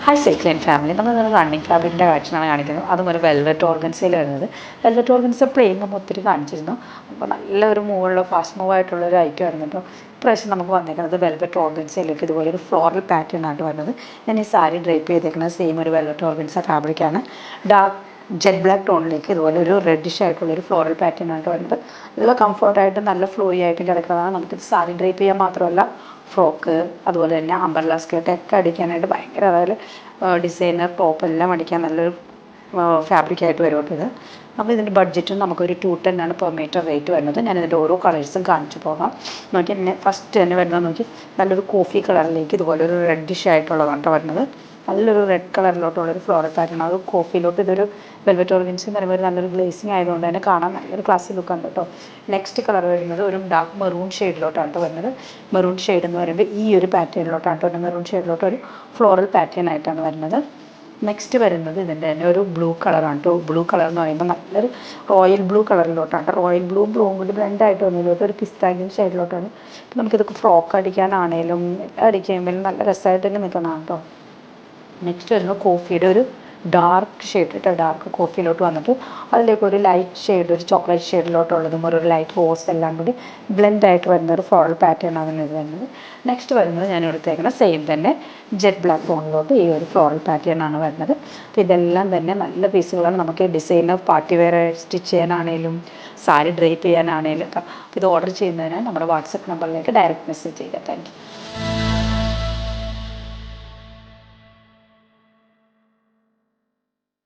Hi cyclin family, നമ്മൾ running ഫാബ്രിക്കിൻ്റെ കളക്ഷനാണ് കാണിക്കുന്നത്. അതും ഒരു വെൽവെറ്റ് ഓർഗൻസയിൽ വരുന്നത്. വെൽവെറ്റ് ഓർഗൻസ പ്ലെയിൻ നമ്മൾ ഒത്തിരി കാണിച്ചിരുന്നു. അപ്പോൾ നല്ലൊരു മൂവുള്ള ഫാസ്റ്റ് മൂവ് ആയിട്ടുള്ള ഒരു ഐറ്റം ആയിരുന്നു കേട്ടോ. ഇപ്രാവശ്യം നമുക്ക് വന്നേക്കുന്നത് വെൽവെറ്റ് ഓർഗൻസയിലേക്ക് ഇതുപോലെ ഒരു ഫ്ലോറൽ പാറ്റേൺ ആയിട്ട് വരുന്നത്. ഞാൻ ഈ സാരി ഡ്രേപ്പ് ചെയ്തേക്കുന്നത് സെയിം ഒരു വെൽവെറ്റ് ഓർഗൻസ ഫാബ്രിക്കാണ്. ഡാർക്ക് ജെറ്റ് ബ്ലാക്ക് ടോണിലേക്ക് ഇതുപോലെ ഒരു റെഡിഷ് ആയിട്ടുള്ളൊരു ഫ്ലോറൽ പാറ്റേൺ ആയിട്ട് വരുന്നത്. നല്ല കംഫർട്ടായിട്ട് നല്ല ഫ്ലോയി ആയിട്ട് കിടക്കുന്നതാണ്. നമുക്കിത് സാരി ഡ്രേപ്പ് ചെയ്യാൻ മാത്രമല്ല ഫ്രോക്ക് അതുപോലെ തന്നെ അംബ്രല്ല സ്കേർട്ട് ഒക്കെ അടിക്കാനായിട്ട് ഭയങ്കര, അതായത് ഡിസൈനർ ടോപ്പ് എല്ലാം അടിക്കാൻ നല്ലൊരു ഫാബ്രിക്കായിട്ട് വരും കേട്ടോ ഇത്. അപ്പോൾ ഇതിൻ്റെ ബഡ്ജറ്റും നമുക്കൊരു 210 ആണ് പെർ മീറ്റർ റേറ്റ് വരുന്നത്. ഞാൻ ഇതിൻ്റെ ഓരോ കളേഴ്സും കാണിച്ചു പോകാം. നോക്കി എന്നെ ഫസ്റ്റ് തന്നെ വരുന്നത് നോക്കി നല്ലൊരു കോഫി കളറിലേക്ക് ഇതുപോലെ ഒരു റെഡിഷ് ആയിട്ടുള്ളതാണ് കേട്ടോ വരുന്നത്. നല്ലൊരു റെഡ് കളറിലോട്ടുള്ളൊരു ഫ്ലോറൽ പാറ്റേൺ. അത് കോഫിയിലോട്ട് ഇതൊരു വെൽവെറ്റ് ഓർഗൻസി എന്ന് പറയുമ്പോൾ നല്ലൊരു ഗ്ലേസിങ് ആയതുകൊണ്ട് തന്നെ കാണാൻ നല്ലൊരു ക്ലാസ്സിക് ലുക്കാണ് കേട്ടോ. നെക്സ്റ്റ് കളർ വരുന്നത് ഒരു ഡാർക്ക് മെറൂൺ ഷെയ്ഡിലോട്ടാണ് കേട്ടോ വരുന്നത്. മെറൂൺ ഷെയ്ഡ് എന്ന് പറയുമ്പോൾ ഈ ഒരു പാറ്റേണിലോട്ടാണ് കേട്ടോ. മെറൂൺ ഷെയ്ഡിലോട്ട് ഒരു ഫ്ലോറൽ പാറ്റേൺ ആയിട്ടാണ് വരുന്നത്. നെക്സ്റ്റ് വരുന്നത് ഇതിൻ്റെ തന്നെ ഒരു ബ്ലൂ കളറാണ് കേട്ടോ. ബ്ലൂ കളർ എന്ന് പറയുമ്പോൾ നല്ലൊരു റോയൽ ബ്ലൂ കളറിലോട്ടാണ് കേട്ടോ. റോയൽ ബ്ലൂവും കൂടി ബ്ലെൻഡായിട്ട് വന്നതിലോട്ട് ഒരു പിസ്താഗ്രീൻ ഷെയ്ഡിലോട്ടാണ്. അപ്പോൾ നമുക്കിതൊക്കെ ഫ്രോക്ക് അടിക്കാനാണേലും എല്ലാം അടിക്കുമ്പോഴും നല്ല രസമായിട്ട് തന്നെ നിൽക്കുന്നതാണ് കേട്ടോ. നെക്സ്റ്റ് വരുന്നത് കോഫിയുടെ ഒരു ഡാർക്ക് ഷെയ്ഡ് കേട്ടോ. ഡാർക്ക് കോഫിയിലോട്ട് വന്നിട്ട് അതിലേക്ക് ഒരു ലൈറ്റ് ഷെയ്ഡ്, ഒരു ചോക്ലേറ്റ് ഷെയ്ഡിലോട്ടുള്ളതും ഒരു ലൈറ്റ് റോസ് എല്ലാം കൂടി ബ്ലെൻഡായിട്ട് വരുന്ന ഒരു ഫ്ലോറൽ പാറ്റേൺ ആണ് ഇത് വരുന്നത്. നെക്സ്റ്റ് വരുന്നത് ഞാൻ എടുത്തേക്കുന്ന സെയിം തന്നെ ജെറ്റ് ബ്ലാക്ക് ടോണിലോട്ട് ഈ ഒരു ഫ്ലോറൽ പാറ്റേൺ ആണ് വരുന്നത്. അപ്പോൾ ഇതെല്ലാം തന്നെ നല്ല പീസുകളാണ്. നമുക്ക് ഡിസൈനർ പാർട്ടി വെയർ സ്റ്റിച്ച് ചെയ്യാനാണേലും സാരി ഡ്രേപ്പ് ചെയ്യാനാണേലും. അപ്പോൾ ഇത് ഓർഡർ ചെയ്യുന്നതിന് നമ്മുടെ വാട്സപ്പ് നമ്പറിലേക്ക് ഡയറക്റ്റ് മെസ്സേജ് ചെയ്യുക. Thank U.